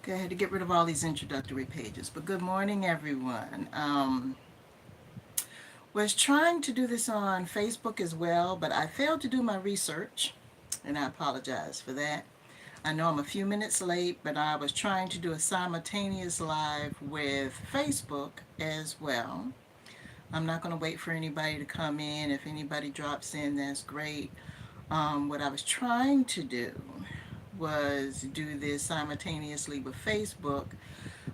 Okay, I had to get rid of all these introductory pages. But good morning, everyone. Was trying to do this on Facebook as well, but I failed to do my research, and I apologize for that. I know I'm a few minutes late, but I was trying to do a simultaneous live with Facebook as well. I'm not going to wait for anybody to come in. If anybody drops in, that's great. What I was trying to do was do this simultaneously with Facebook,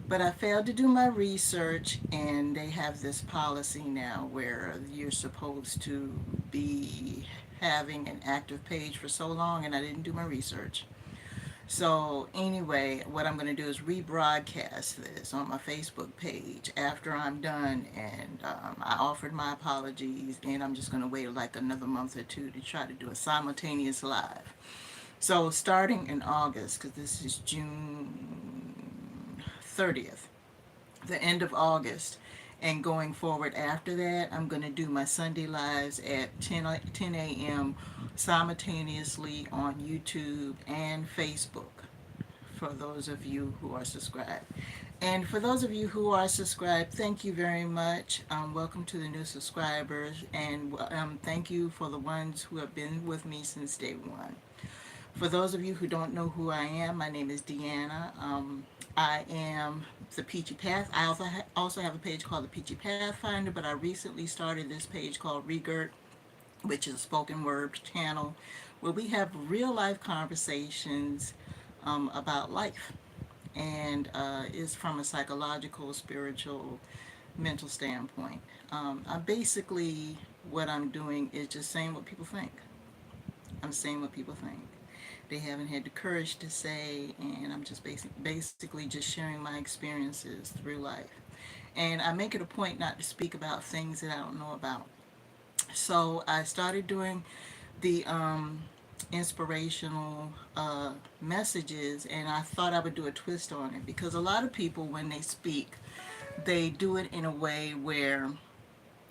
but I failed to do my research, and they have this policy now where you're supposed to be having an active page for so long, and I didn't do my research. So anyway, what I'm going to do is rebroadcast this on my Facebook page after I'm done, and I offered my apologies, and I'm just going to wait like another month or two to try to do a simultaneous live. So starting in August, because this is June 30th, the end of August, and going forward after that, I'm going to do my Sunday lives at 10 a.m. simultaneously on YouTube and Facebook for those of you who are subscribed. And for those of you who are subscribed, thank you very much. Welcome to the new subscribers, and thank you for the ones who have been with me since day one. For those of you who don't know who I am, my name is Deanna. I am the Peachy Path. I also have a page called the Peachy Pathfinder, but I recently started this page called REGGIRT, which is a spoken word channel where we have real life conversations about life, and is from a psychological, spiritual, mental standpoint. I basically, what I'm doing is just saying what people think. I'm saying what people think. They haven't had the courage to say, and I'm just basically just sharing my experiences through life. And I make it a point not to speak about things that I don't know about. So I started doing the inspirational messages, and I thought I would do a twist on it because a lot of people, when they speak, they do it in a way where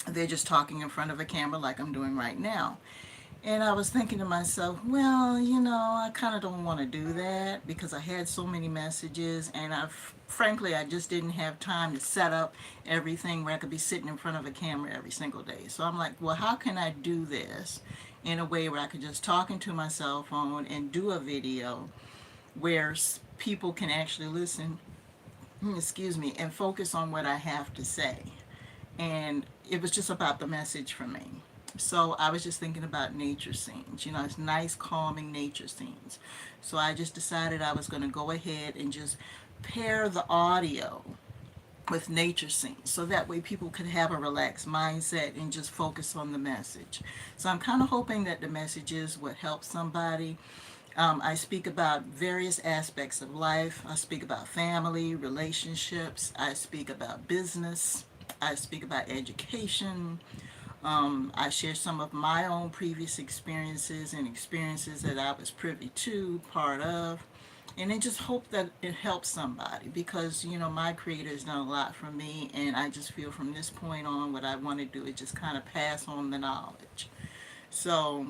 they're just talking in front of a camera like I'm doing right now. And I was thinking to myself, well, I kind of don't want to do that because I had so many messages, and frankly, I just didn't have time to set up everything where I could be sitting in front of a camera every single day. So I'm like, well, how can I do this in a way where I could just talk into my cell phone and do a video where people can actually listen, excuse me, and focus on what I have to say. And it was just about the message for me. So I was just thinking about nature scenes, it's nice, calming nature scenes. So I just decided I was going to go ahead and just pair the audio with nature scenes so that way people could have a relaxed mindset and just focus on the message. So I'm kind of hoping that the messages would help somebody. I speak about various aspects of life. I speak about family, relationships. I speak about business. I speak about education. I share some of my own previous experiences and experiences that I was privy to, part of, and I just hope that it helps somebody because, my creator has done a lot for me, and I just feel from this point on what I want to do is just kind of pass on the knowledge. So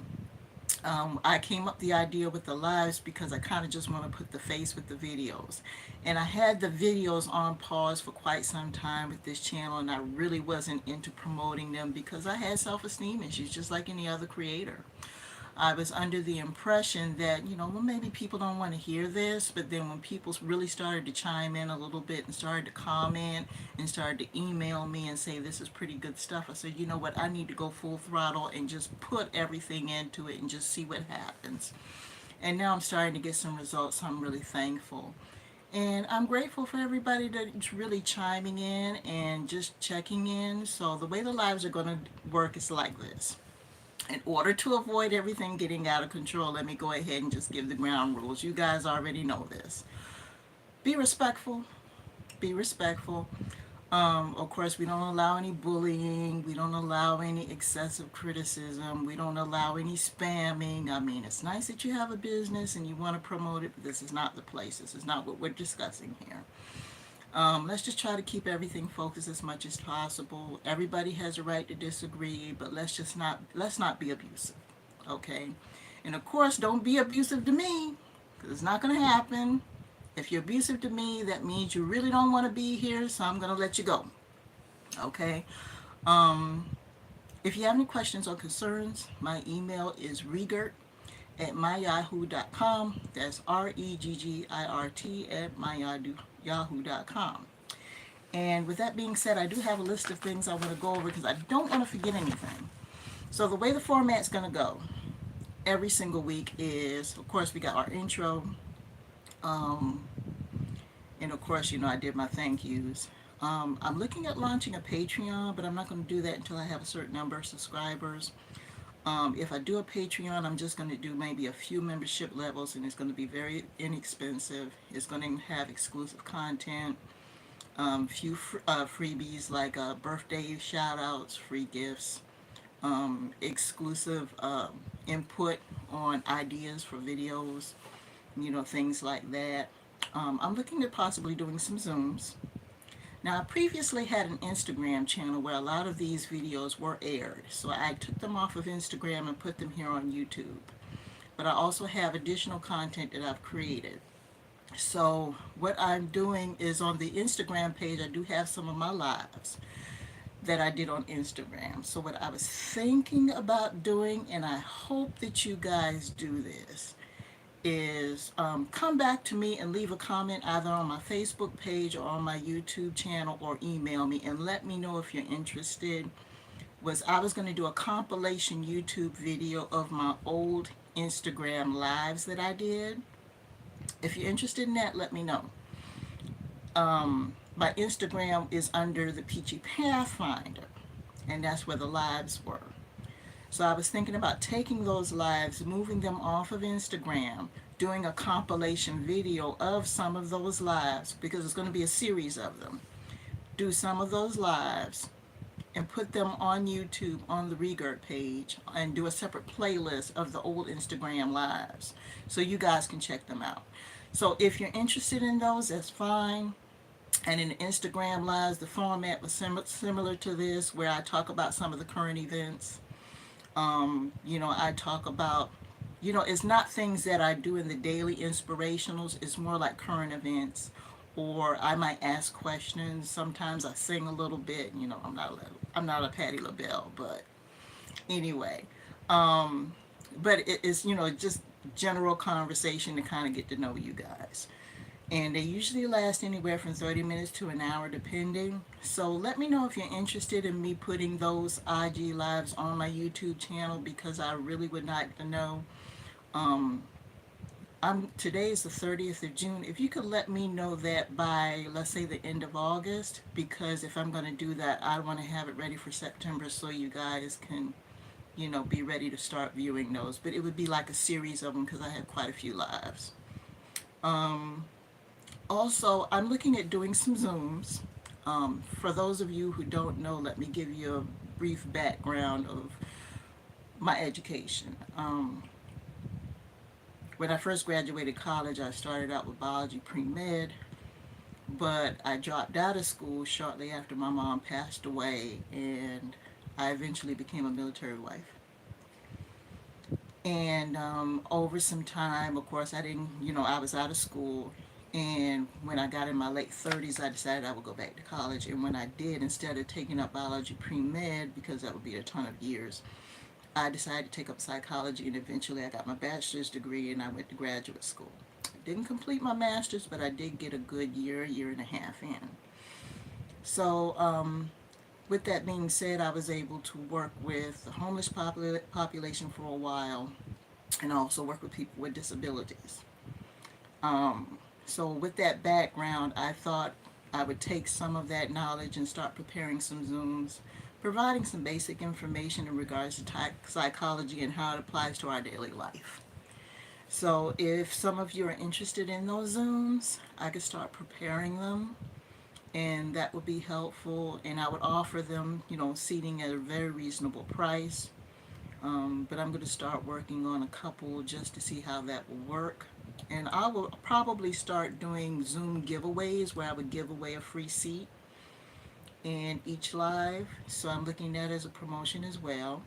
I came up the idea with the lives because I kind of just want to put the face with the videos. And I had the videos on pause for quite some time with this channel, and I really wasn't into promoting them because I had self-esteem issues just like any other creator. I was under the impression that, well, maybe people don't want to hear this, but then when people really started to chime in a little bit and started to comment and started to email me and say this is pretty good stuff, I said, you know what, I need to go full throttle and just put everything into it and just see what happens. And now I'm starting to get some results, so I'm really thankful. And I'm grateful for everybody that's really chiming in and just checking in. So the way the lives are going to work is like this. In order to avoid everything getting out of control, let me go ahead and just give the ground rules. You guys already know this. Be respectful. Be respectful. Of course, we don't allow any bullying. We don't allow any excessive criticism. We don't allow any spamming. I mean, it's nice that you have a business and you want to promote it, but this is not the place. This is not what we're discussing here. Let's just try to keep everything focused as much as possible. Everybody has a right to disagree, but let's not be abusive, okay? And of course, don't be abusive to me, because it's not going to happen. If you're abusive to me, that means you really don't want to be here, so I'm going to let you go. Okay? Um, if you have any questions or concerns, my email is REGGIRT at myyahoo.com. That's REGGIRT at myyahoo.com. And with that being said, I do have a list of things I want to go over because I don't want to forget anything. So the way the format's going to go every single week is, of course, we got our intro. Um, and of course, I did my thank yous. I'm looking at launching a Patreon, but I'm not going to do that until I have a certain number of subscribers. If I do a Patreon, I'm just going to do maybe a few membership levels, and it's going to be very inexpensive. It's going to have exclusive content, few freebies like birthday shout outs, free gifts, exclusive input on ideas for videos, things like that. I'm looking at possibly doing some Zooms. Now, I previously had an Instagram channel where a lot of these videos were aired, so I took them off of Instagram and put them here on YouTube. But I also have additional content that I've created. So what I'm doing is on the Instagram page, I do have some of my lives that I did on Instagram. So what I was thinking about doing, and I hope that you guys do this, is come back to me and leave a comment either on my Facebook page or on my YouTube channel, or email me and let me know if you're interested. I was going to do a compilation YouTube video of my old Instagram lives that I did. If you're interested in that, let me know. My Instagram is under the Peachy Pathfinder, and that's where the lives were. So I was thinking about taking those lives, moving them off of Instagram, doing a compilation video of some of those lives, because it's going to be a series of them. Do some of those lives and put them on YouTube on the REGGIRT page, and do a separate playlist of the old Instagram lives so you guys can check them out. So if you're interested in those, that's fine. And in the Instagram lives, the format was similar to this, where I talk about some of the current events. I talk about, it's not things that I do in the daily inspirationals. It's more like current events, or I might ask questions. Sometimes I sing a little bit. I'm not a Patti LaBelle, but anyway. But it's just general conversation to kind of get to know you guys. And they usually last anywhere from 30 minutes to an hour depending. So let me know if you're interested in me putting those IG lives on my YouTube channel, because I really would like to know. Today is the 30th of June. If you could let me know that by, let's say, the end of August, because if I'm going to do that, I want to have it ready for September so you guys can, be ready to start viewing those. But it would be like a series of them because I have quite a few lives. Also, I'm looking at doing some Zooms. For those of you who don't know, let me give you a brief background of my education. When I first graduated college, I started out with biology pre-med, but I dropped out of school shortly after my mom passed away, and I eventually became a military wife. And over some time, of course, I didn't, I was out of school. And when I got in my late 30s, I decided I would go back to college. And when I did, instead of taking up biology pre-med, because that would be a ton of years, I decided to take up psychology, and eventually I got my bachelor's degree and I went to graduate school. I didn't complete my master's, but I did get a good year and a half in. So with that being said, I was able to work with the homeless population for a while, and also work with people with disabilities. So with that background, I thought I would take some of that knowledge and start preparing some Zooms, providing some basic information in regards to psychology and how it applies to our daily life. So if some of you are interested in those Zooms, I could start preparing them, and that would be helpful. And I would offer them, seating at a very reasonable price. But I'm going to start working on a couple just to see how that will work. And I will probably start doing Zoom giveaways where I would give away a free seat in each live. So I'm looking at it as a promotion as well.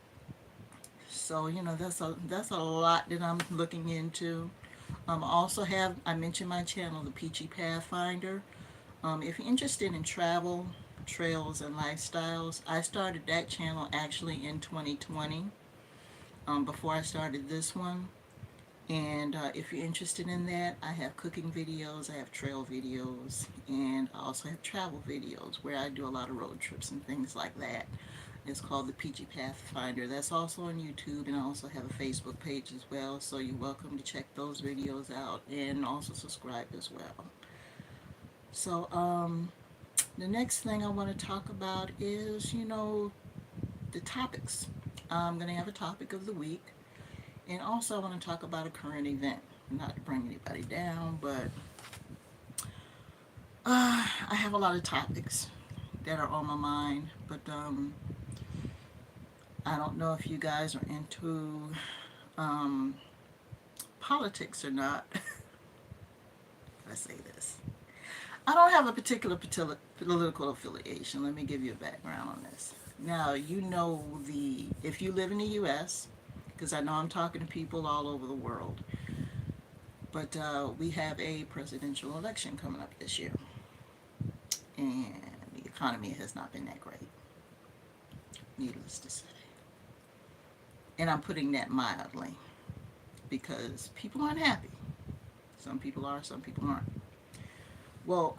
So that's a lot that I'm looking into. Also have, I mentioned my channel, the Peachy Pathfinder. If you're interested in travel, trails, and lifestyles, I started that channel actually in 2020, before I started this one. And if you're interested in that, I have cooking videos, I have trail videos, and I also have travel videos where I do a lot of road trips and things like that. It's called the Peachy Pathfinder. That's also on YouTube, and I also have a Facebook page as well, so you're welcome to check those videos out and also subscribe as well. So, the next thing I want to talk about is, the topics. I'm going to have a topic of the week, and also I want to talk about a current event. Not to bring anybody down, but I have a lot of topics that are on my mind, but I don't know if you guys are into um, politics or not. I say this. I don't have a particular political affiliation. Let me give you a background on this. Now, if you live in the U.S., because I know I'm talking to people all over the world, but we have a presidential election coming up this year, and the economy has not been that great, needless to say. And I'm putting that mildly because people aren't happy. Some people are, some people aren't. Well,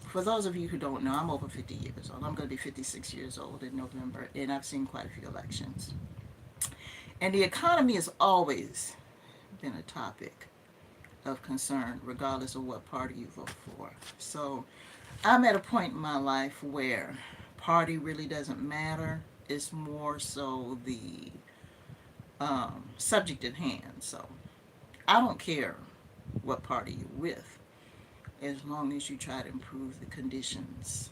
for those of you who don't know, I'm over 50 years old. I'm going to be 56 years old in November, and I've seen quite a few elections. And the economy has always been a topic of concern, regardless of what party you vote for. So I'm at a point in my life where party really doesn't matter. It's more so the subject at hand. So I don't care what party you're with, as long as you try to improve the conditions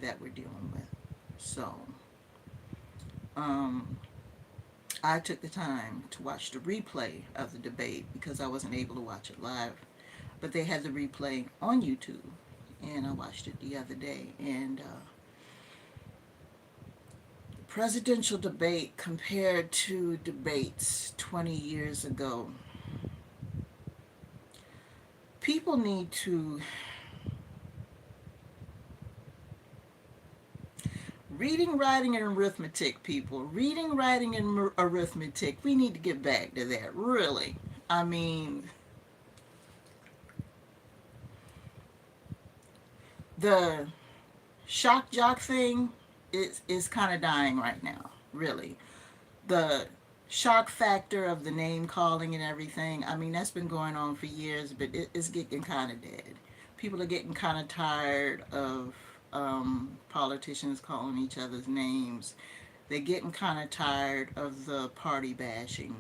that we're dealing with. So, um, I took the time to watch the replay of the debate because I wasn't able to watch it live, but they had the replay on YouTube, and I watched it the other day. And the presidential debate compared to debates 20 years ago, people need to reading, writing, and arithmetic, people. Reading, writing, and arithmetic. We need to get back to that, really. I mean, the shock jock thing is kind of dying right now, really. The shock factor of the name calling and everything, I mean, that's been going on for years, but it's getting kind of dead. People are getting kind of tired of politicians calling each other's names. They're getting kind of tired of the party bashing.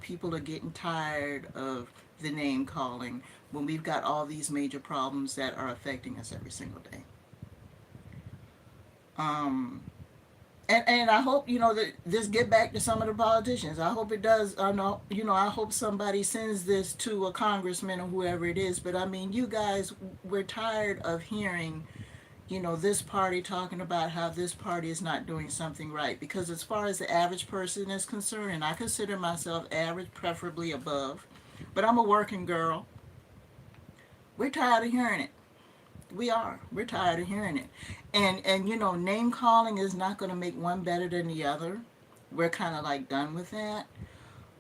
People are getting tired of the name calling when we've got all these major problems that are affecting us every single day. Um, and I hope that this get back to some of the politicians. I hope it does. I know I hope somebody sends this to a congressman or whoever it is. But I mean, you guys, we're tired of hearing this party talking about how this party is not doing something right. Because as far as the average person is concerned, and I consider myself average, preferably above, but I'm a working girl. We're tired of hearing it. We are. We're tired of hearing it. And name calling is not going to make one better than the other. We're kind of like done with that.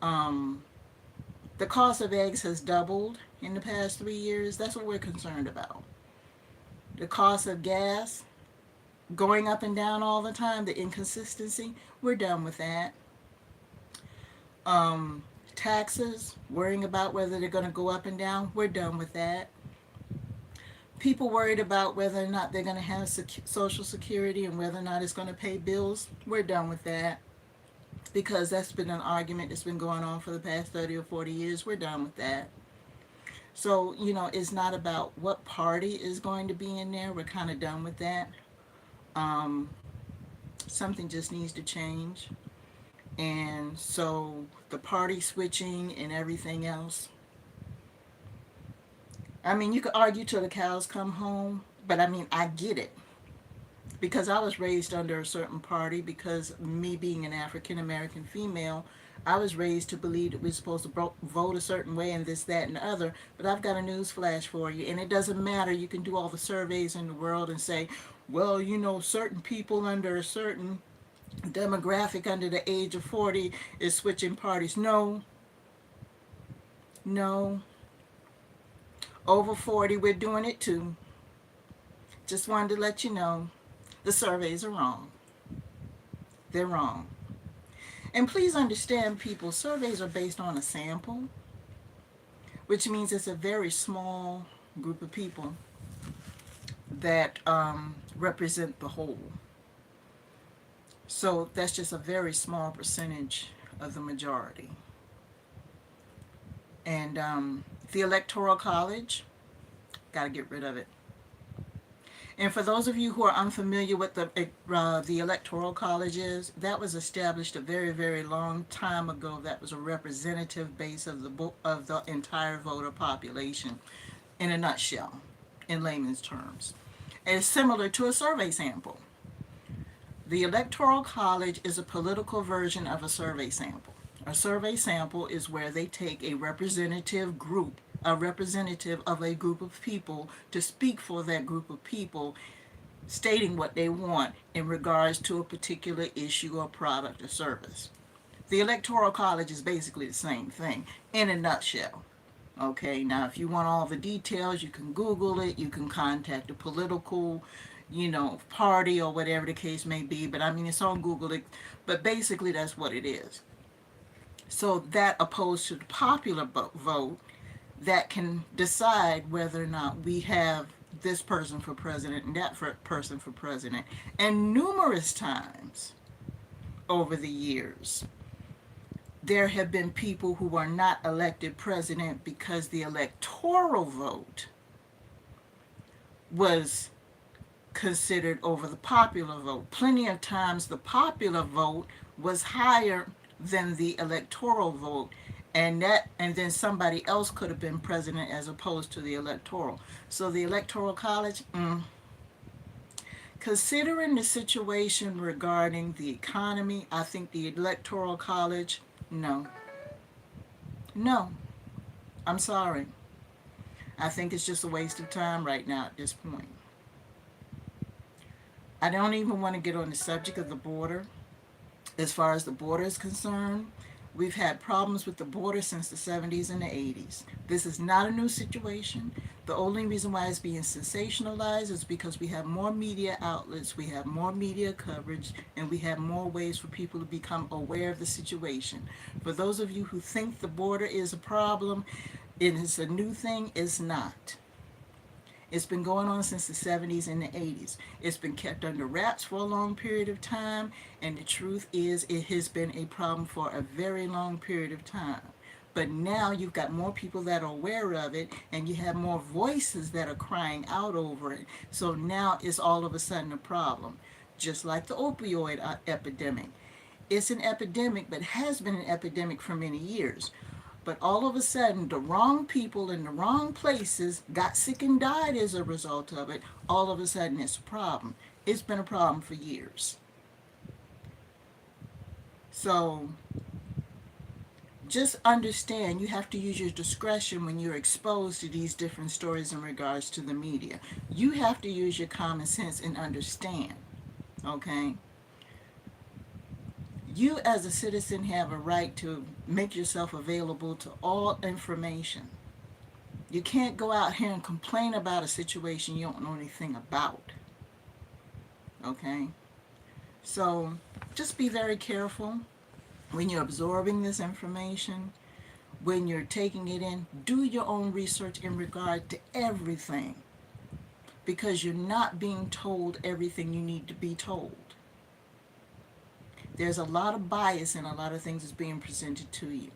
Um, the cost of eggs has doubled in the past 3 years. That's what we're concerned about. The cost of gas going up and down all the time, the inconsistency, we're done with that. Um, Taxes, worrying about whether they're going to go up and down, we're done with that. People worried about whether or not they're going to have Social Security and whether or not it's going to pay bills, we're done with that. Because that's been an argument that's been going on for the past 30 or 40 years. We're done with that. So, it's not about what party is going to be in there. We're kind of done with that. Um, Something just needs to change. And so the party switching and everything else. I mean, you could argue till the cows come home, but I mean, I get it. Because I was raised under a certain party, because me being an African American female, I was raised to believe that we're supposed to vote a certain way and this, that, and the other. But I've got a news flash for you. And it doesn't matter. You can do all the surveys in the world and say, well, you know, certain people under a certain demographic under the age of 40 is switching parties. No, no. Over 40, we're doing it too. Just wanted to let you know the surveys are wrong. They're wrong. And please understand, people, surveys are based on a sample, which means it's a very small group of people that represent the whole. So that's just a very small percentage of the majority. And the Electoral College, got to get rid of it. And for those of you who are unfamiliar with the Electoral College is, that was established a very, very long time ago. That was a representative base of the entire voter population, in a nutshell, in layman's terms. And it's similar to a survey sample. The Electoral College is a political version of a survey sample. A survey sample is where they take a representative of a group of people to speak for that group of people, stating what they want in regards to a particular issue or product or service. The Electoral College is basically the same thing in a nutshell. Okay, now if you want all the details, you can Google it, you can contact a political, party or whatever the case may be, but I mean, it's on Google, but basically that's what it is. So that opposed to the popular vote that can decide whether or not we have this person for president and that person for president. And numerous times over the years, there have been people who are not elected president because the electoral vote was considered over the popular vote. Plenty of times the popular vote was higher than the electoral vote, and then somebody else could have been president as opposed to the electoral. So the Electoral College, considering the situation regarding the economy, I think the Electoral College, no. I'm sorry. I think it's just a waste of time right now at this point. I don't even want to get on the subject of the border. As far as the border is concerned, we've had problems with the border since the 70s and the 80s. This is not a new situation. The only reason why it's being sensationalized is because we have more media outlets, we have more media coverage, and we have more ways for people to become aware of the situation. For those of you who think the border is a problem, it is a new thing, it's not. It's been going on since the 70s and the 80s. It's been kept under wraps for a long period of time, and the truth is it has been a problem for a very long period of time. But now you've got more people that are aware of it, and you have more voices that are crying out over it. So now it's all of a sudden a problem. Just like the opioid epidemic. It's an epidemic, but has been an epidemic for many years. But all of a sudden, the wrong people in the wrong places got sick and died as a result of it. All of a sudden, it's a problem. It's been a problem for years. So just understand you have to use your discretion when you're exposed to these different stories in regards to the media. You have to use your common sense and understand, okay? You as a citizen have a right to make yourself available to all information. You can't go out here and complain about a situation you don't know anything about. Okay? So just be very careful when you're absorbing this information, when you're taking it in. Do your own research in regard to everything, because you're not being told everything you need to be told. There's a lot of bias in a lot of things that's being presented to you.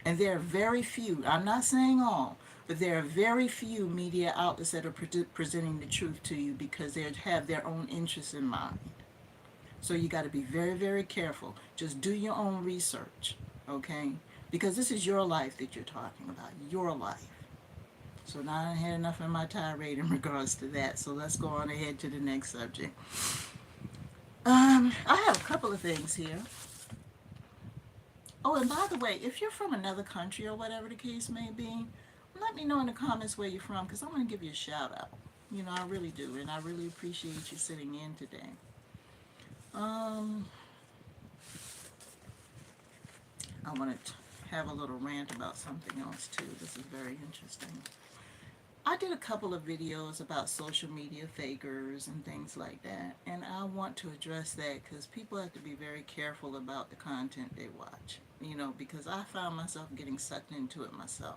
And there are very few, I'm not saying all, but there are very few media outlets that are presenting the truth to you because they have their own interests in mind. So you got to be very, very careful. Just do your own research, okay? Because this is your life that you're talking about, your life. So now I had enough of my tirade in regards to that. So let's go on ahead to the next subject. I have a couple of things here. Oh, and by the way, if you're from another country or whatever the case may be, let me know in the comments where you're from because I'm going to give you a shout out. You know, I really do, and I really appreciate you sitting in today. Um, I want to have a little rant about something else too. This is very interesting. I did a couple of videos about social media fakers and things like that, and I want to address that because people have to be very careful about the content they watch, you know, because I found myself getting sucked into it myself.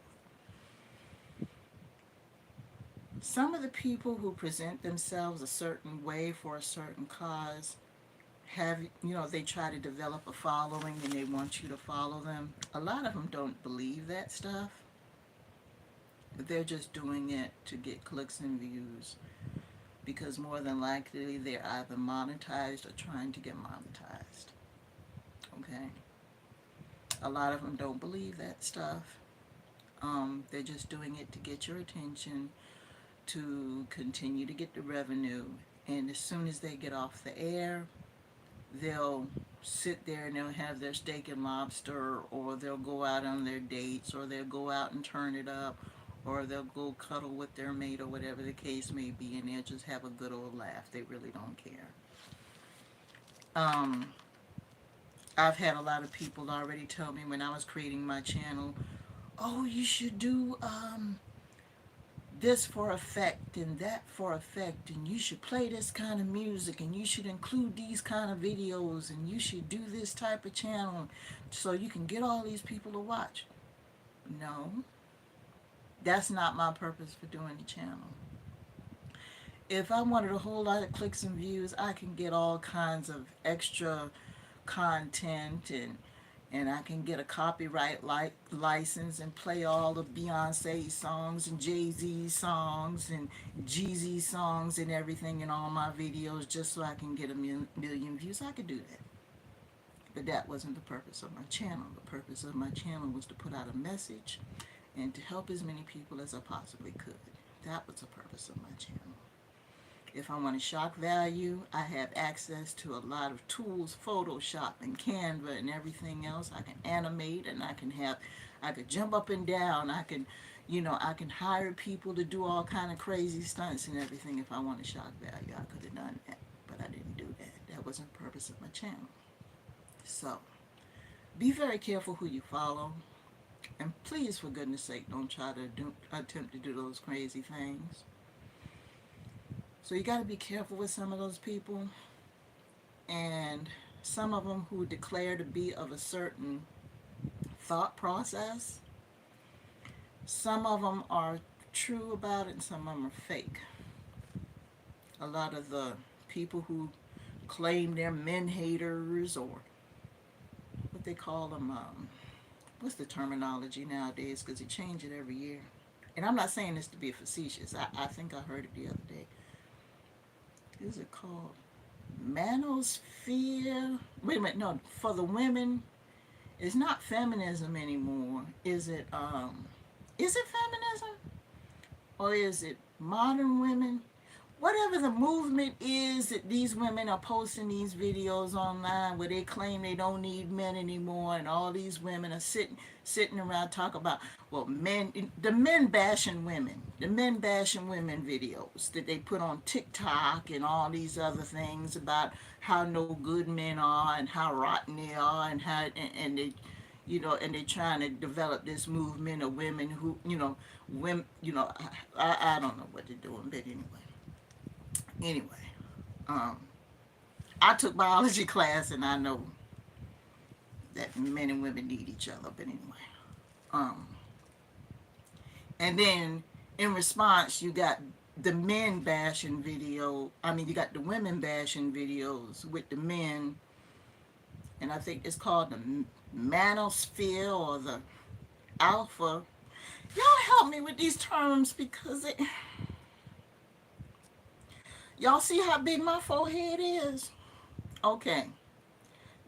Some of the people who present themselves a certain way for a certain cause have, you know, they try to develop a following and they want you to follow them. A lot of them don't believe that stuff. They're just doing it to get clicks and views because more than likely they're either monetized or trying to get monetized. Okay? A lot of them don't believe that stuff. They're just doing it to get your attention, to continue to get the revenue. And as soon as they get off the air, they'll sit there and they'll have their steak and lobster, or they'll go out on their dates, or they'll go out and turn it up, or they'll go cuddle with their mate, or whatever the case may be, and they'll just have a good old laugh. They really don't care. Um, I've had a lot of people already tell me when I was creating my channel, oh, you should do this for effect and that for effect, and you should play this kind of music, and you should include these kind of videos, and you should do this type of channel so you can get all these people to watch. No, that's not my purpose for doing the channel. If I wanted a whole lot of clicks and views, I can get all kinds of extra content, and I can get a copyright license and play all the Beyonce songs and Jay-Z songs and Jeezy songs and everything in all my videos just so I can get a million views. I could do that. But that wasn't the purpose of my channel. The purpose of my channel was to put out a message and to help as many people as I possibly could. That was the purpose of my channel. If I want to shock value, I have access to a lot of tools, Photoshop and Canva and everything else. I can animate, and I could jump up and down. I can, you know, I can hire people to do all kind of crazy stunts and everything. If I want to shock value, I could have done that, but I didn't do that. That wasn't the purpose of my channel. So, be very careful who you follow, and please, for goodness sake, don't try to attempt to do those crazy things. So you got to be careful with some of those people, and some of them who declare to be of a certain thought process. Some of them are true about it, and some of them are fake. A lot of the people who claim they're men haters, or what they call them, what's the terminology nowadays, because they change it every year. And I'm not saying this to be facetious. I think I heard it the other day. Is it called manosphere? Wait a minute, no, for the women, it's not feminism anymore. Is it feminism? Or is it modern women? Whatever the movement is that these women are posting these videos online where they claim they don't need men anymore, and all these women are sitting around talking about, well, the men bashing women videos that they put on TikTok and all these other things about how no good men are and how rotten they are, and how and they, you know, and they're trying to develop this movement of women who, you know, women, you know, I don't know what they're doing, but anyway, I took biology class, and I know that men and women need each other. But anyway, and then in response, you got the men bashing video. I mean, you got the women bashing videos with the men, and I think it's called the manosphere or the alpha. Y'all help me with these terms because it. Y'all see how big my forehead is? Okay.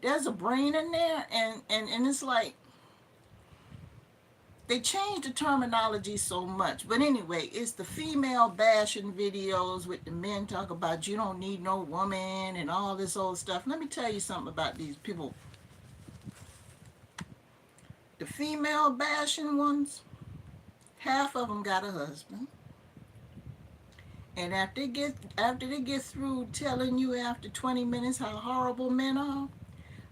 There's a brain in there, and it's like they changed the terminology so much. But anyway, it's the female bashing videos with the men talk about you don't need no woman and all this old stuff. Let me tell you something about these people. The female bashing ones, half of them got a husband. And after they get through telling you after 20 minutes how horrible men are,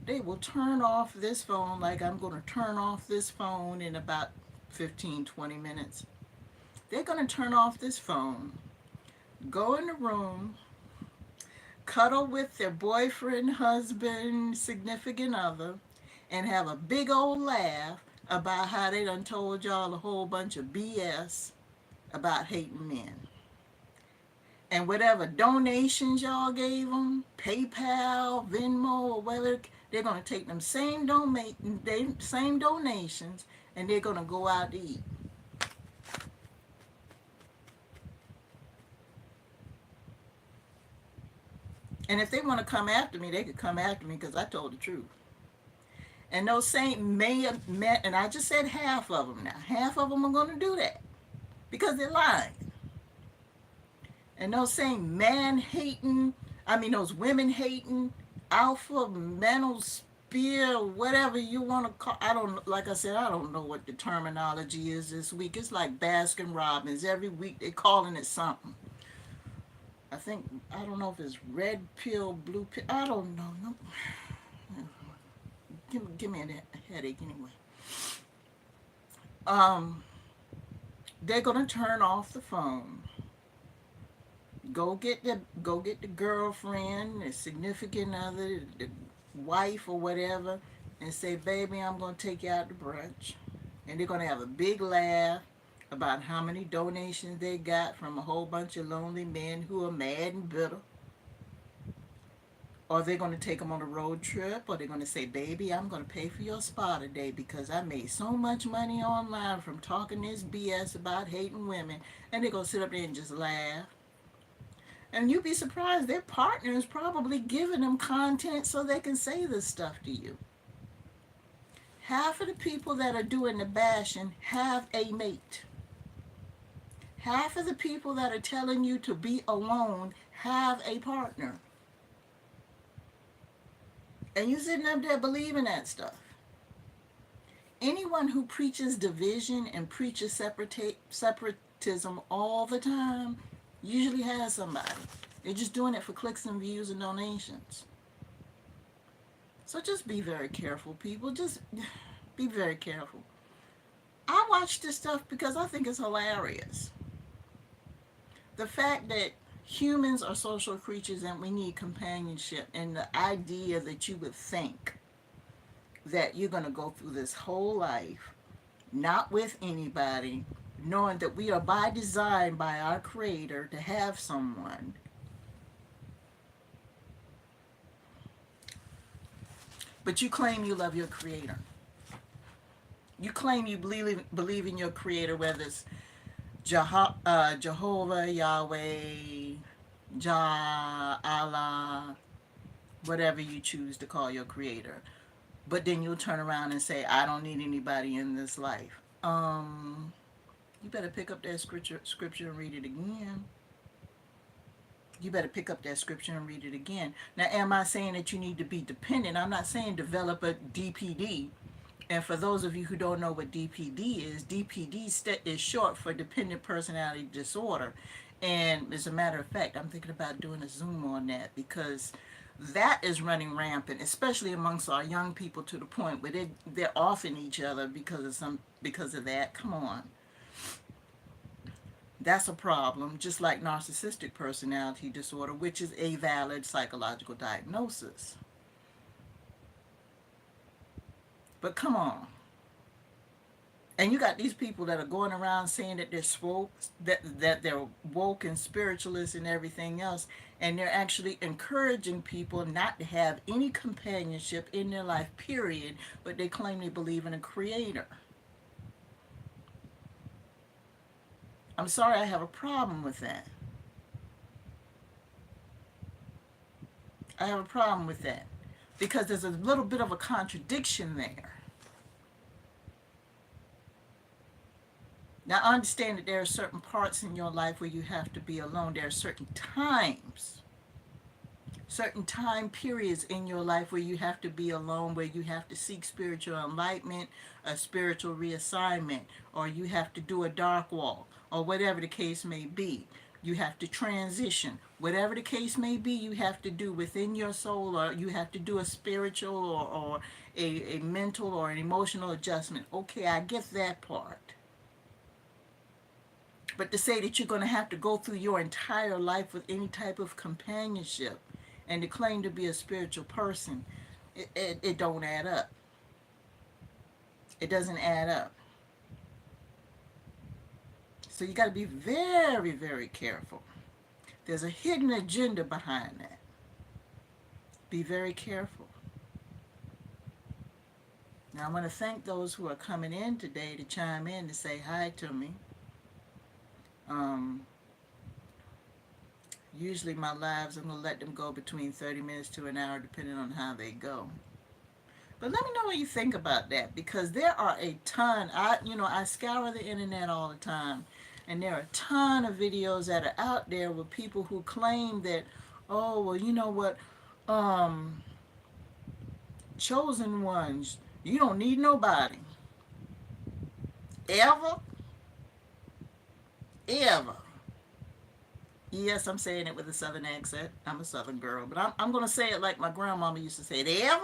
they will turn off this phone like I'm going to turn off this phone in about 15, 20 minutes. They're going to turn off this phone, go in the room, cuddle with their boyfriend, husband, significant other, and have a big old laugh about how they done told y'all a whole bunch of BS about hating men. And whatever donations y'all gave them, PayPal, Venmo, or whatever, they're going to take them same donations and they're going to go out to eat. And if they want to come after me, they could come after me because I told the truth. And those same men, and I just said half of them now, half of them are going to do that because they're lying. And those same man hating, those women hating, alpha mental spear, whatever you want to call. Like I said, I don't know what the terminology is this week. It's like Baskin Robbins. Every week they're calling it something. I don't know if it's red pill, blue pill. I don't know. No. Give me a headache anyway. They're gonna turn off the phone. Go get the girlfriend, the significant other, the wife or whatever, and say, "Baby, I'm gonna take you out to brunch," and they're gonna have a big laugh about how many donations they got from a whole bunch of lonely men who are mad and bitter. Or they're going to take them on a road trip, or they're going to say, "Baby, I'm going to pay for your spa today because I made so much money online from talking this BS about hating women." And they're going to sit up there and just laugh. And you'd be surprised, their partner is probably giving them content so they can say this stuff to you. Half of the people that are doing the bashing have a mate. Half of the people that are telling you to be alone have a partner. And you sitting up there believing that stuff. Anyone who preaches division and preaches separatism all the time usually has somebody. They're just doing it for clicks and views and donations. So just be very careful, people. Just be very careful. I watch this stuff because I think it's hilarious. The fact that humans are social creatures and we need companionship, and the idea that you would think that you're going to go through this whole life not with anybody, knowing that we are by design by our creator to have someone. But you claim you love your creator. You claim you believe in your creator, whether it's Jehovah, Yahweh, Jah, Allah, whatever you choose to call your creator. But then you'll turn around and say, "I don't need anybody in this life." You better pick up that scripture and read it again. You better pick up that scripture and read it again. Now, am I saying that you need to be dependent? I'm not saying develop a DPD. And for those of you who don't know what DPD is, DPD is short for dependent personality disorder. And as a matter of fact, I'm thinking about doing a Zoom on that because that is running rampant, especially amongst our young people, to the point where they're offing each other because of that. Come on. That's a problem, just like narcissistic personality disorder, which is a valid psychological diagnosis. But come on. And you got these people that are going around saying that they're that they're woke and spiritualists and everything else, and they're actually encouraging people not to have any companionship in their life, period, but they claim they believe in a creator. I'm sorry, I have a problem with that. I have a problem with that because there's a little bit of a contradiction there. Now, I understand that there are certain parts in your life where you have to be alone. There are certain times certain time periods in your life where you have to be alone, where you have to seek spiritual enlightenment, a spiritual reassignment, or you have to do a dark walk, or whatever the case may be. You have to transition. Whatever the case may be, you have to do within your soul, or you have to do a spiritual or a mental or an emotional adjustment. Okay, I get that part. But to say that you're going to have to go through your entire life with any type of companionship and to claim to be a spiritual person, it don't add up. It doesn't add up. So you got to be very, very careful. There's a hidden agenda behind that. Be very careful. Now I want to thank those who are coming in today to chime in to say hi to me. Um, Usually my lives, I'm going to let them go between 30 minutes to an hour depending on how they go. But let me know what you think about that, because there are a ton. I scour the internet all the time, and there are a ton of videos that are out there with people who claim that, oh well, you know what, um, chosen ones, you don't need nobody, ever, ever. Yes, I'm saying it with a southern accent. I'm a southern girl, but I'm gonna say it like my grandmama used to say it. Ever?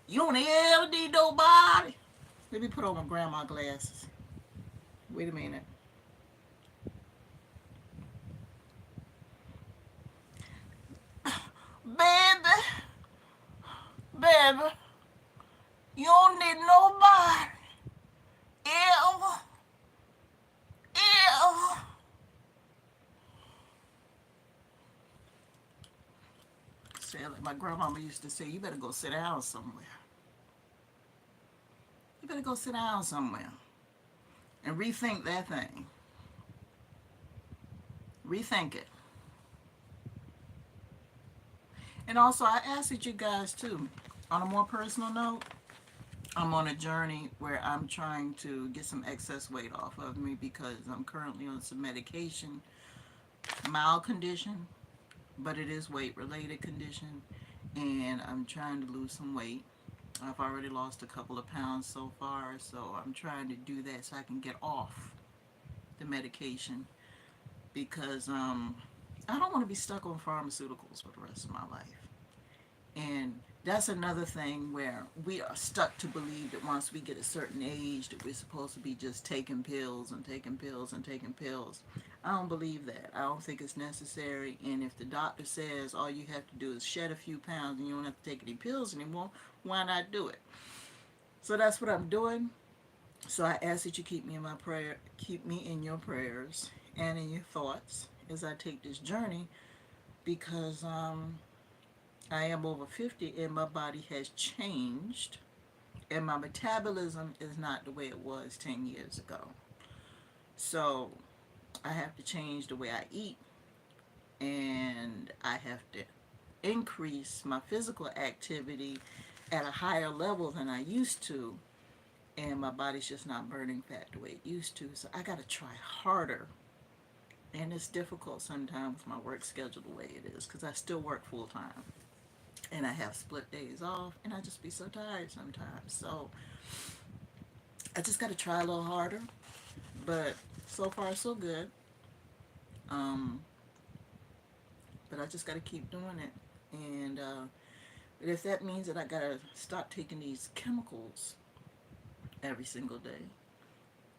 You don't ever need nobody. Let me put on my grandma glasses. Wait a minute. Baby, baby, you don't need nobody. Ever, ever. Say like my grandmama used to say, you better go sit down somewhere. You better go sit down somewhere and rethink that thing. Rethink it. And also, I ask that you guys too, on a more personal note, I'm on a journey where I'm trying to get some excess weight off of me because I'm currently on some medication, mild condition, but it is weight related condition, and I'm trying to lose some weight. I've already lost a couple of pounds so far, so I'm trying to do that so I can get off the medication because I don't want to be stuck on pharmaceuticals for the rest of my life. And that's another thing where we are stuck to believe that once we get a certain age that we're supposed to be just taking pills and taking pills and taking pills. I don't believe that. I don't think it's necessary. And if the doctor says all you have to do is shed a few pounds and you don't have to take any pills anymore, why not do it? So that's what I'm doing. So I ask that you keep me in your prayers and in your thoughts as I take this journey because I am over 50 and my body has changed and my metabolism is not the way it was 10 years ago. So I have to change the way I eat and I have to increase my physical activity at a higher level than I used to, and my body's just not burning fat the way it used to. So I got to try harder, and it's difficult sometimes with my work schedule the way it is because I still work full time and I have split days off, and I just be so tired sometimes. So I just got to try a little harder, but so far so good. Um, but I just got to keep doing it, and if that means that I got to stop taking these chemicals every single day,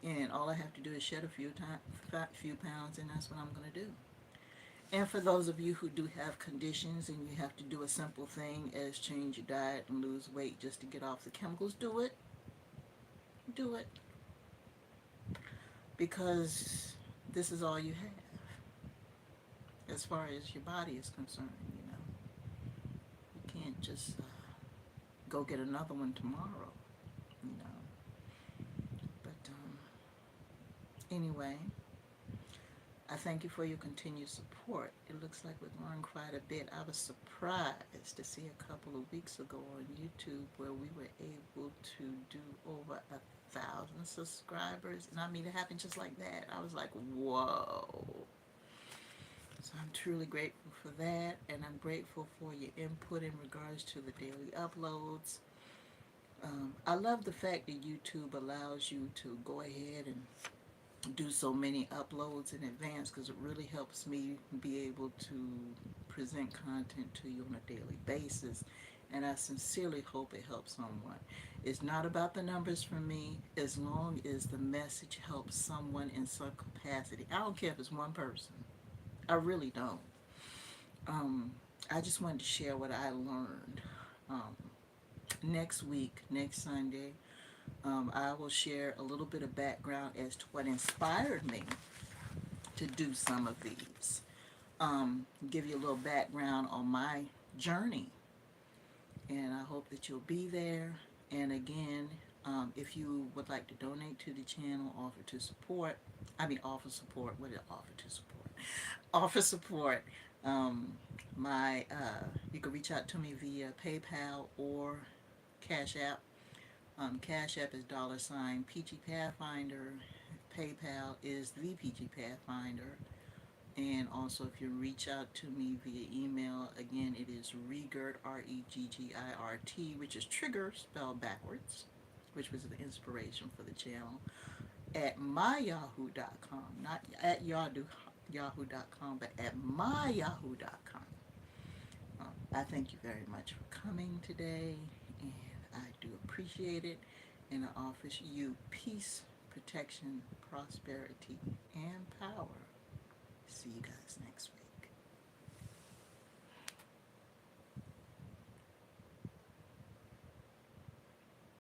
and all I have to do is shed few pounds, and that's what I'm going to do. And for those of you who do have conditions and you have to do a simple thing as change your diet and lose weight just to get off the chemicals, do it. Do it. Because this is all you have as far as your body is concerned, you know. You can't just go get another one tomorrow, you know. But anyway, I thank you for your continued support. It looks like we're growing quite a bit. I was surprised to see a couple of weeks ago on YouTube where we were able to do over 1,000 subscribers. And I mean, it happened just like that. I was like, whoa. So I'm truly grateful for that, and I'm grateful for your input in regards to the daily uploads. I love the fact that YouTube allows you to go ahead and do so many uploads in advance, because it really helps me be able to present content to you on a daily basis, and I sincerely hope it helps someone. It's not about the numbers for me, as long as the message helps someone in some capacity. I don't care if it's one person. I really don't. um, I just wanted to share what I learned. um, Next week, next Sunday, I will share a little bit of background as to what inspired me to do some of these. Give you a little background on my journey, and I hope that you'll be there. And again, if you would like to donate to the channel, offer support. What is offer to support? Offer support. Um, you can reach out to me via PayPal or Cash App. Cash App is $ PG Pathfinder. PayPal is the PG Pathfinder. And also, if you reach out to me via email, again, it is REGGIRT, REGGIRT, which is trigger spelled backwards, which was the inspiration for the channel, at myyahoo.com. Not at yahoo.com, but at myyahoo.com. I thank you very much for coming today, and I do appreciate it, and I offer you peace, protection, prosperity, and power. See you guys next week.